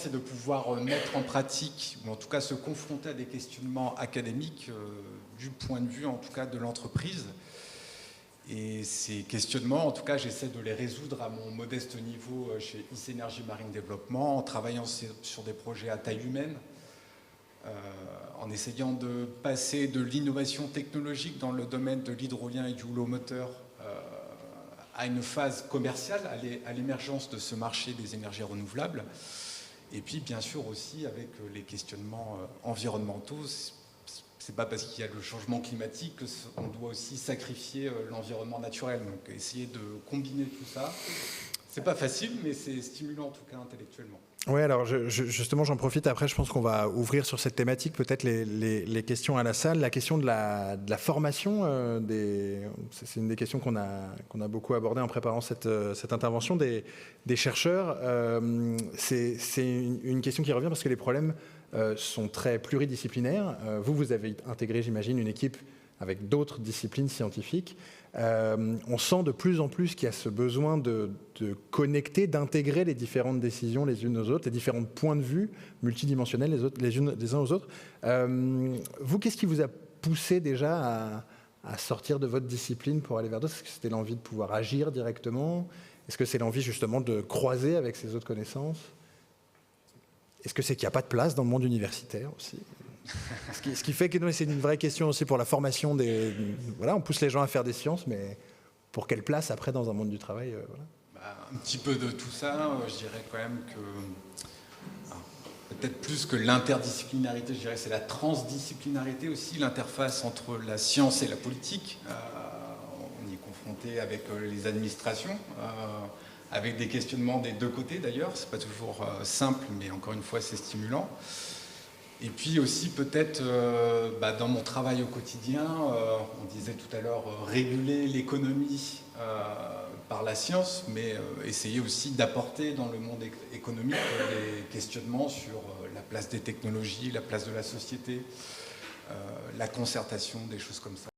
c'est de pouvoir mettre en pratique, ou en tout cas se confronter à des questionnements académiques du point de vue, en tout cas, de l'entreprise. Et ces questionnements, en tout cas, j'essaie de les résoudre à mon modeste niveau chez IC Énergie Marine Développement, en travaillant sur des projets à taille humaine, en essayant de passer de l'innovation technologique dans le domaine de l'hydrolien et du houleau moteur à une phase commerciale, à l'émergence de ce marché des énergies renouvelables. Et puis, bien sûr, aussi avec les questionnements environnementaux. C'est pas parce qu'il y a le changement climatique qu'on doit aussi sacrifier l'environnement naturel. Donc, essayer de combiner tout ça, c'est pas facile, mais c'est stimulant en tout cas intellectuellement. Oui, alors justement, j'en profite. Après, je pense qu'on va ouvrir sur cette thématique peut-être les questions à la salle. La question de la formation, c'est une des questions qu'on a beaucoup abordées en préparant cette intervention des chercheurs. C'est une question qui revient parce que les problèmes sont très pluridisciplinaires. Vous avez intégré, j'imagine, une équipe avec d'autres disciplines scientifiques. On sent de plus en plus qu'il y a ce besoin de connecter, d'intégrer les différentes décisions les unes aux autres, les différents points de vue multidimensionnels les uns aux autres. Vous, qu'est-ce qui vous a poussé déjà à sortir de votre discipline pour aller vers d'autres? Est-ce que c'était l'envie de pouvoir agir directement? Est-ce que c'est l'envie justement de croiser avec ces autres connaissances? Est-ce que c'est qu'il n'y a pas de place dans le monde universitaire aussi? Ce qui fait que c'est une vraie question aussi pour la formation voilà, on pousse les gens à faire des sciences, mais pour quelle place après dans un monde du travail voilà. Un petit peu de tout ça, je dirais quand même que peut-être plus que l'interdisciplinarité, je dirais que c'est la transdisciplinarité aussi, l'interface entre la science et la politique. On y est confronté avec les administrations, avec des questionnements des deux côtés d'ailleurs. C'est pas toujours simple, mais encore une fois, c'est stimulant. Et puis aussi peut-être dans mon travail au quotidien, on disait tout à l'heure réguler l'économie par la science, mais essayer aussi d'apporter dans le monde économique des questionnements sur la place des technologies, la place de la société, la concertation, des choses comme ça.